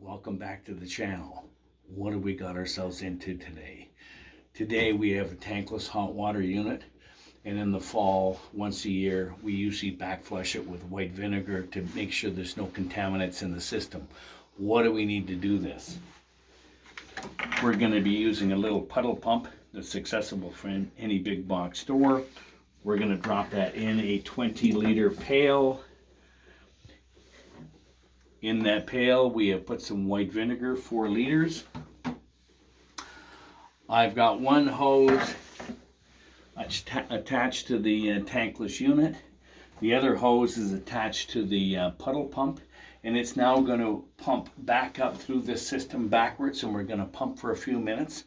Welcome back to the channel. What have we got ourselves into today? Today we have a tankless hot water unit, and in the fall, once a year, we usually backflush it with white vinegar to make sure there's no contaminants in the system. What do we need to do this? We're going to be using a little puddle pump that's accessible from any big box store. We're going to drop that in a 20-liter pail. In that pail, we have put some white vinegar, 4 liters. I've got one hose attached to the tankless unit. The other hose is attached to the puddle pump, and it's now going to pump back up through this system backwards, and we're going to pump for a few minutes.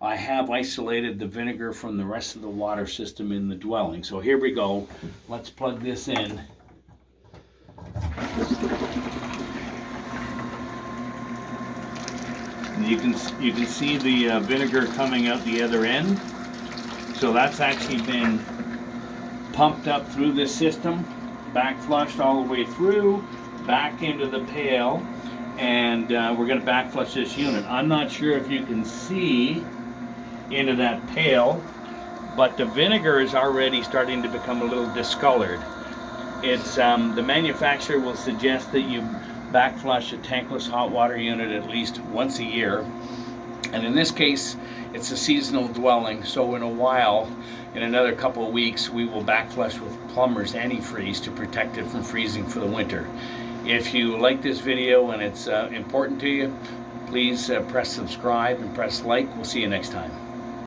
I have isolated the vinegar from the rest of the water system in the dwelling. So here we go. Let's plug this in. You can see the vinegar coming out the other end. So that's actually been pumped up through this system, back flushed all the way through, back into the pail, and we're going to back flush this unit. I'm not sure if you can see into that pail, but the vinegar is already starting to become a little discolored. It's the manufacturer will suggest that you backflush a tankless hot water unit at least once a year, and in this case it's a seasonal dwelling, so in a while, in another couple of weeks, we will backflush with plumber's antifreeze to protect it from freezing for the winter. If you like this video and it's important to you, please press subscribe and press like. We'll see you next time.